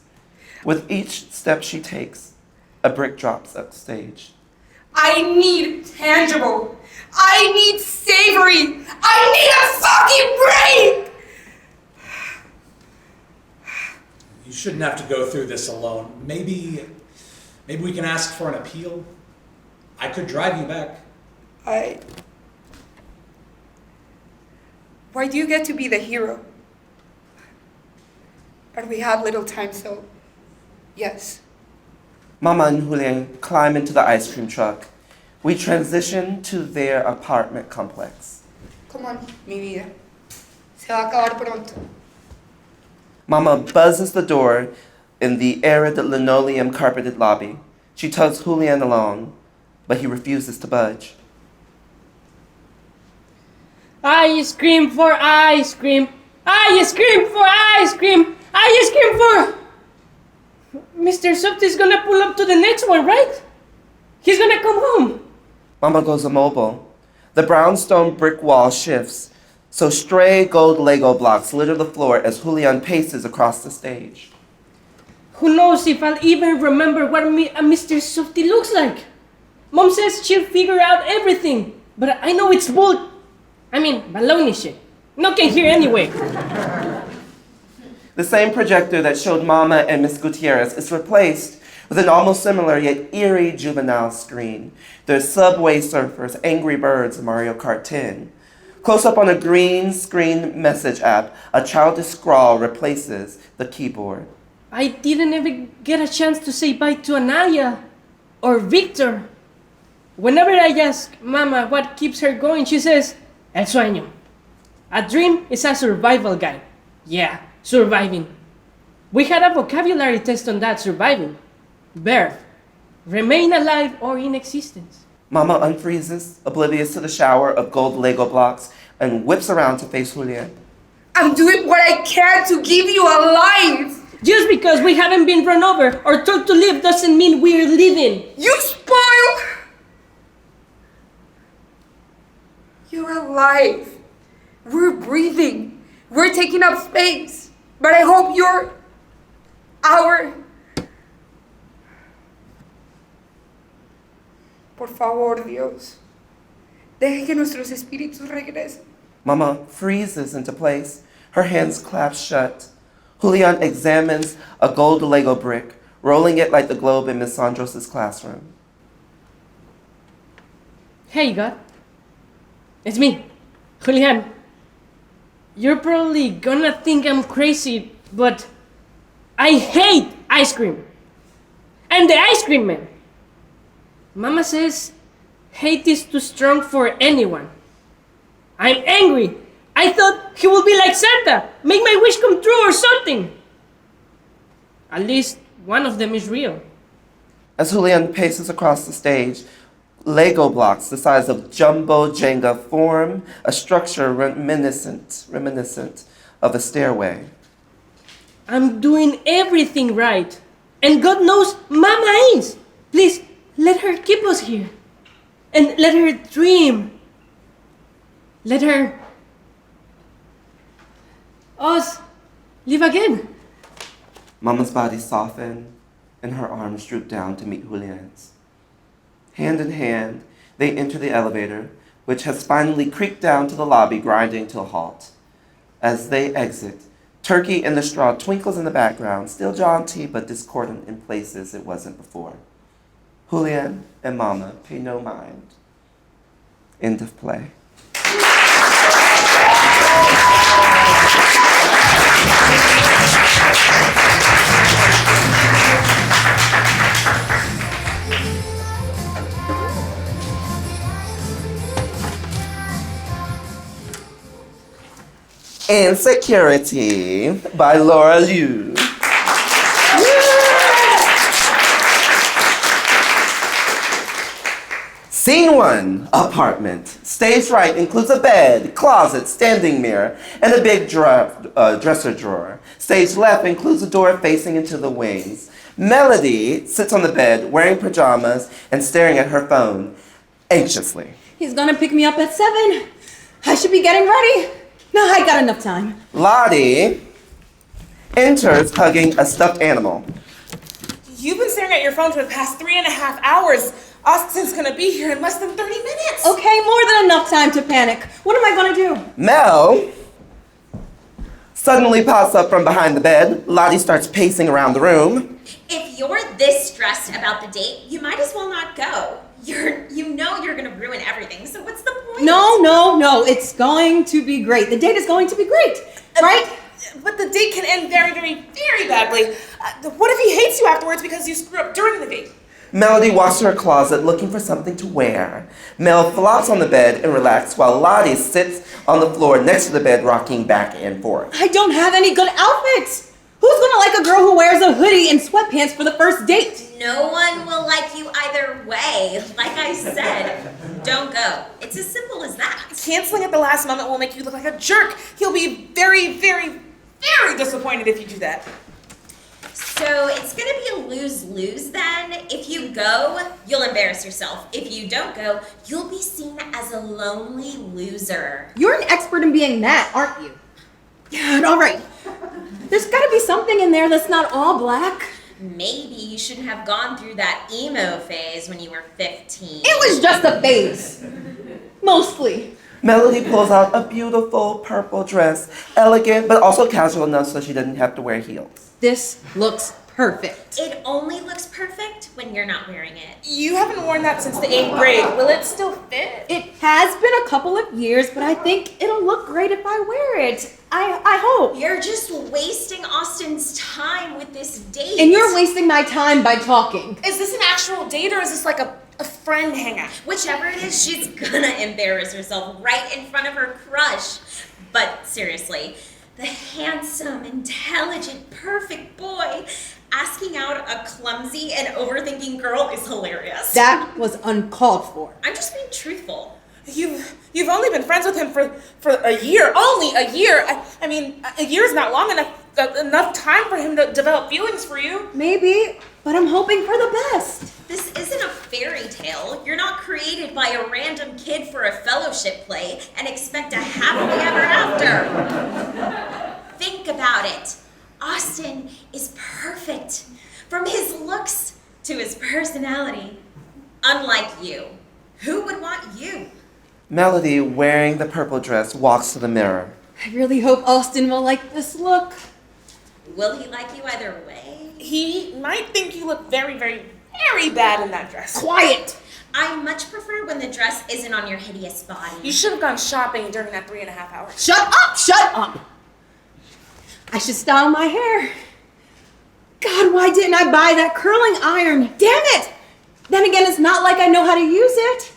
With each step she takes, a brick drops upstage. I need tangible. I need savory. I need a fucking break! You shouldn't have to go through this alone. Maybe we can ask for an appeal. I could drive you back. Why do you get to be the hero? But we have little time, so yes. Mama and Julian climb into the ice cream truck. We transition to their apartment complex. Come on, mi vida. Se va a acabar pronto. Mama buzzes the door in the arid linoleum carpeted lobby. She tugs Julian along, but he refuses to budge. Ice cream for ice cream. I scream for ice cream! I scream for... Mr. Softy's gonna pull up to the next one, right? He's gonna come home. Mama goes immobile. The brownstone brick wall shifts, so stray gold Lego blocks litter the floor as Julian paces across the stage. Who knows if I'll even remember what a Mr. Softy looks like? Mom says she'll figure out everything, but I know it's baloney shit. No can hear anyway. The same projector that showed Mama and Miss Gutierrez is replaced with an almost similar yet eerie juvenile screen. There's Subway Surfers, Angry Birds, and Mario Kart 10. Close up on a green screen message app, a childish scrawl replaces the keyboard. I didn't even get a chance to say bye to Anaya or Victor. Whenever I ask Mama what keeps her going, she says, El sueño. A dream is a survival guide. Yeah, surviving. We had a vocabulary test on that, surviving. Verb, remain alive or in existence. Mama unfreezes, oblivious to the shower of gold Lego blocks, and whips around to face Julian. I'm doing what I can to keep you alive. Just because we haven't been run over or told to live doesn't mean we're living. You spoil. You're alive. We're breathing. We're taking up space. But I hope you're our... Por favor, Dios. Deje que nuestros espíritus regresen. Mama freezes into place, her hands clasped shut. Julian examines a gold Lego brick, rolling it like the globe in Miss Sandros' classroom. Hey, God. It's me, Julian. You're probably gonna think I'm crazy, but I hate ice cream. And the ice cream man. Mama says hate is too strong for anyone. I'm angry. I thought he would be like Santa, make my wish come true or something. At least one of them is real. As Julian paces across the stage, Lego blocks the size of jumbo Jenga form a structure reminiscent of a stairway. I'm doing everything right. And God knows Mama is. Please, let her keep us here. And let her dream. Let her... us live again. Mama's body softened, and her arms drooped down to meet Julian's. Hand in hand, they enter the elevator, which has finally creaked down to the lobby, grinding to a halt. As they exit, Turkey in the Straw twinkles in the background, still jaunty but discordant in places it wasn't before. Julian and Mama pay no mind. End of play. Insecurity by Laura Liu. Scene 1, apartment. Stage right includes a bed, closet, standing mirror, and a big dresser drawer. Stage left includes a door facing into the wings. Melody sits on the bed wearing pajamas and staring at her phone anxiously. He's gonna pick me up at 7. I should be getting ready. No, I got enough time. Lottie enters hugging a stuffed animal. You've been staring at your phone for the past 3.5 hours. Austin's gonna be here in less than 30 minutes. Okay, more than enough time to panic. What am I gonna do? Mel suddenly pops up from behind the bed. Lottie starts pacing around the room. If you're this stressed about the date, you might as well not go. You know you're gonna ruin everything, so what's the point? No. It's going to be great. The date is going to be great, right? But the date can end very, very, very badly. What if he hates you afterwards because you screw up during the date? Melody walks to her closet looking for something to wear. Mel flops on the bed and relaxes while Lottie sits on the floor next to the bed rocking back and forth. I don't have any good outfits. Who's gonna like a girl who wears a hoodie and sweatpants for the first date? No one will like you either way. Like I said, don't go. It's as simple as that. Canceling at the last moment will make you look like a jerk. He'll be very, very, very disappointed if you do that. So it's gonna be a lose-lose then. If you go, you'll embarrass yourself. If you don't go, you'll be seen as a lonely loser. You're an expert in being that, aren't you? God, all right. There's gotta be something in there that's not all black. Maybe you shouldn't have gone through that emo phase when you were 15. It was just a phase. Mostly. Melody pulls out a beautiful purple dress, elegant but also casual enough so she doesn't have to wear heels. This looks perfect. It only looks perfect when you're not wearing it. You haven't worn that since the 8th grade. Will it still fit? It has been a couple of years, but I think it'll look great if I wear it. I hope. You're just wasting Austin's time with this date. And you're wasting my time by talking. Is this an actual date or is this like a friend hangout? Whichever it is, she's gonna embarrass herself right in front of her crush. But seriously, the handsome, intelligent, perfect boy asking out a clumsy and overthinking girl is hilarious. That was uncalled for. I'm just being truthful. You've only been friends with him for a year. Only a year. I mean, a year is not long enough time for him to develop feelings for you. Maybe, but I'm hoping for the best. This isn't a fairy tale. You're not created by a random kid for a fellowship play and expect a happily ever after. Think about it. Austin is perfect. From his looks to his personality. Unlike you. Who would want you? Melody, wearing the purple dress, walks to the mirror. I really hope Austin will like this look. Will he like you either way? He might think you look very, very, very bad in that dress. Quiet! I much prefer when the dress isn't on your hideous body. You should have gone shopping during that 3.5 hours. Shut up! Shut up! I should style my hair. God, why didn't I buy that curling iron? Damn it! Then again, it's not like I know how to use it.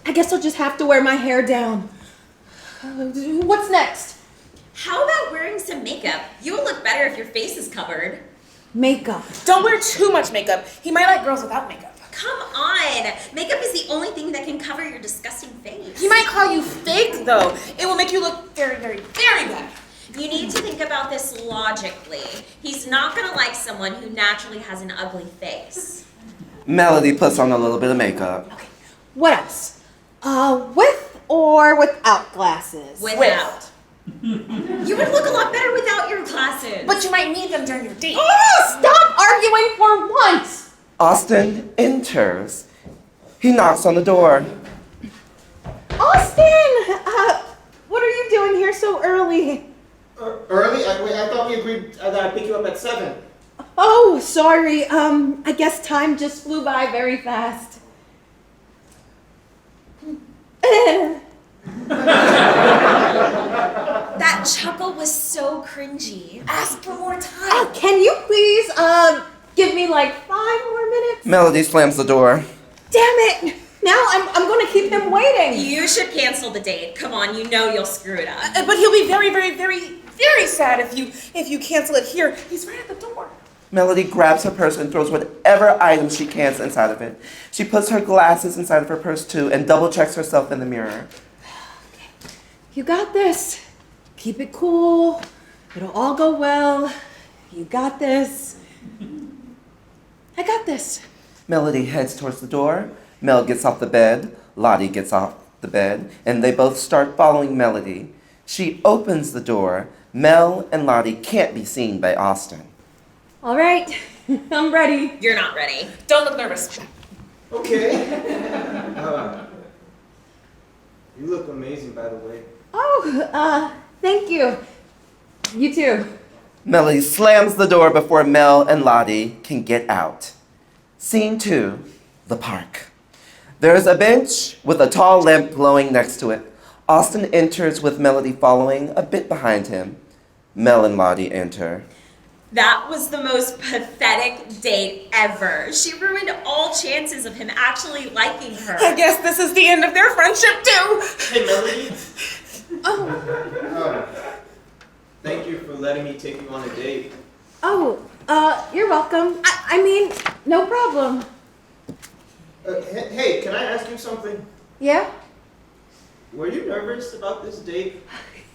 I guess I'll just have to wear my hair down. What's next? How about wearing some makeup? You'll look better if your face is covered. Makeup. Don't wear too much makeup. He might like girls without makeup. Come on! Makeup is the only thing that can cover your disgusting face. He might call you fake, though. It will make you look very, very, very bad. You need to think about this logically. He's not gonna like someone who naturally has an ugly face. Melody puts on a little bit of makeup. Okay, what else? With or without glasses? Without. You would look a lot better without your glasses. But you might need them during your date. Oh, stop arguing for once! Austin enters. He knocks on the door. Austin! What are you doing here so early? Early? I thought we agreed that I'd pick you up at 7. Oh, sorry. I guess time just flew by very fast. That chuckle was so cringy. Ask for more time. Can you please, give me like 5 more minutes? Melody slams the door. Damn it! Now I'm gonna keep him waiting. You should cancel the date. Come on, you know you'll screw it up. But he'll be very, very, very, very sad if you cancel it here. He's right at the door. Melody grabs her purse and throws whatever items she can inside of it. She puts her glasses inside of her purse too and double checks herself in the mirror. You got this. Keep it cool. It'll all go well. You got this. I got this. Melody heads towards the door. Mel gets off the bed. Lottie gets off the bed. And they both start following Melody. She opens the door. Mel and Lottie can't be seen by Austin. All right. I'm ready. You're not ready. Don't look nervous. Okay. You look amazing, by the way. Oh, thank you. You too. Melody slams the door before Mel and Lottie can get out. Scene 2, the park. There's a bench with a tall lamp glowing next to it. Austin enters with Melody following a bit behind him. Mel and Lottie enter. That was the most pathetic date ever. She ruined all chances of him actually liking her. I guess this is the end of their friendship too. Hey, Melody. Oh. Thank you for letting me take you on a date. Oh, you're welcome. I mean, no problem. Hey, can I ask you something? Yeah? Were you nervous about this date?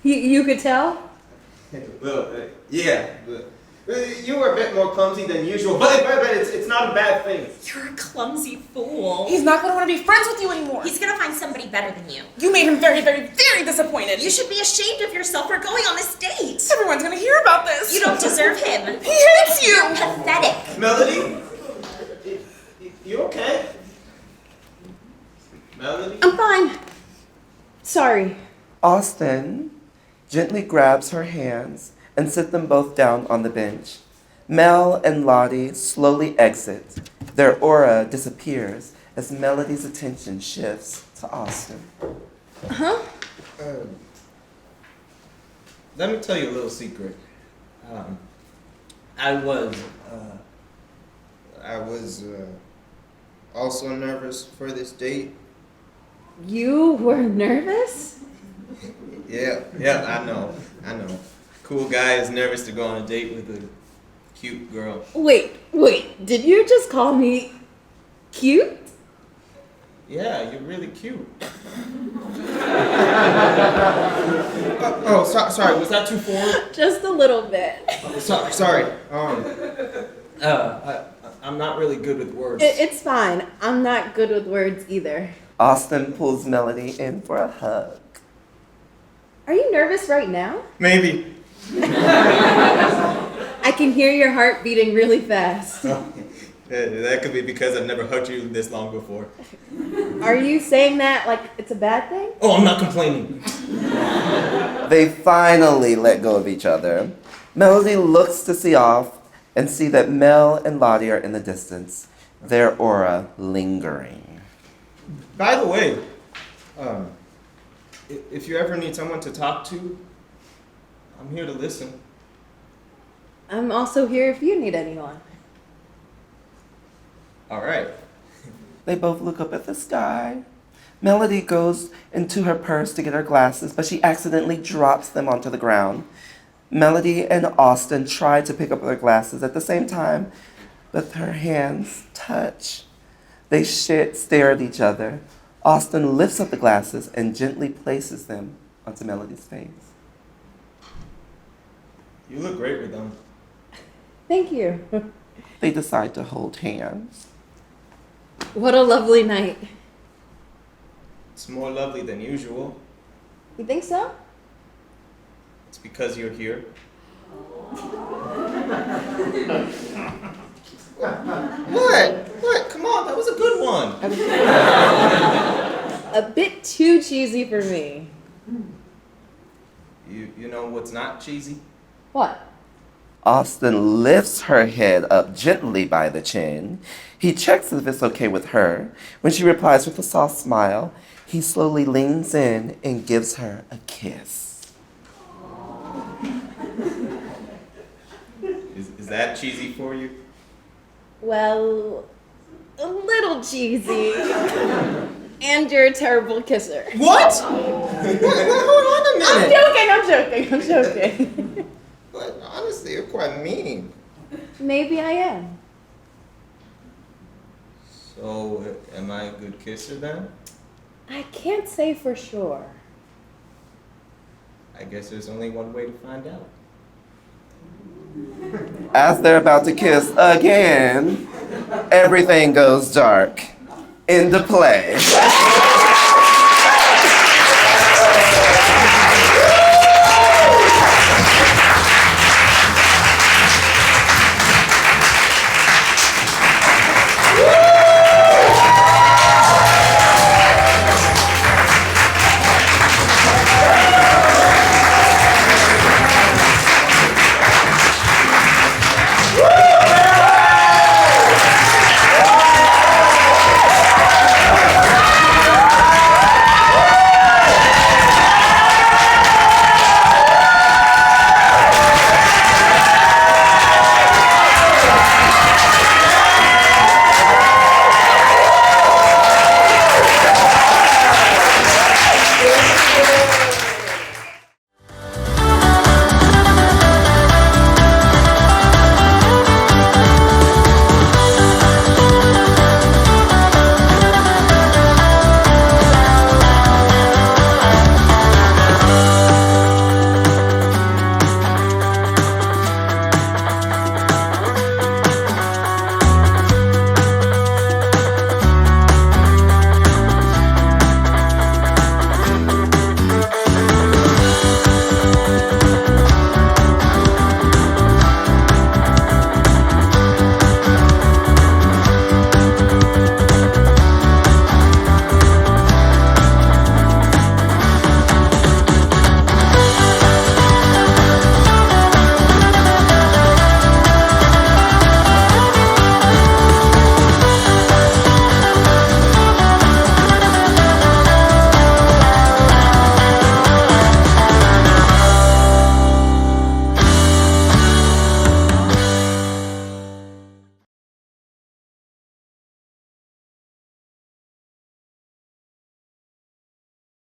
You could tell? Well, yeah, but you were a bit more clumsy than usual, but it's not a bad thing. You're a clumsy fool. He's not gonna want to be friends with you anymore. He's gonna find somebody better than you. You made him very, very, very disappointed. You should be ashamed of yourself for going on this date. Everyone's gonna hear about this. You don't deserve him. He hates you. You're pathetic. Melody? You okay? Melody? I'm fine. Sorry. Austin gently grabs her hands and sits them both down on the bench. Mel and Lottie slowly exit. Their aura disappears as Melody's attention shifts to Austin. Huh? Let me tell you a little secret. I was also nervous for this date. You were nervous? Yeah, I know. Cool guy is nervous to go on a date with a cute girl. Wait, did you just call me cute? Yeah, you're really cute. Sorry, was that too forward? Just a little bit. Sorry. I'm not really good with words. It's fine. I'm not good with words either. Austin pulls Melody in for a hug. Are you nervous right now? Maybe. I can hear your heart beating really fast. That could be because I've never hugged you this long before. Are you saying that like it's a bad thing? Oh, I'm not complaining. They finally let go of each other. Melody looks to see off and see that Mel and Lottie are in the distance, their aura lingering. By the way, if you ever need someone to talk to, I'm here to listen. I'm also here if you need anyone. All right. They both look up at the sky. Melody goes into her purse to get her glasses, but she accidentally drops them onto the ground. Melody and Austin try to pick up their glasses at the same time, but their hands touch. They stare at each other. Austin lifts up the glasses and gently places them onto Melody's face. You look great with them. Thank you. They decide to hold hands. What a lovely night. It's more lovely than usual. You think so? It's because you're here. What? Come on, that was a good one. A bit too cheesy for me. You know what's not cheesy? What? Austin lifts her head up gently by the chin. He checks if it's okay with her. When she replies with a soft smile, he slowly leans in and gives her a kiss. Is that cheesy for you? Well, a little cheesy. And you're a terrible kisser. What? Hold on a minute. I'm joking. But honestly, you're quite mean. Maybe I am. So, am I a good kisser then? I can't say for sure. I guess there's only one way to find out. As they're about to kiss again, everything goes dark. End of play.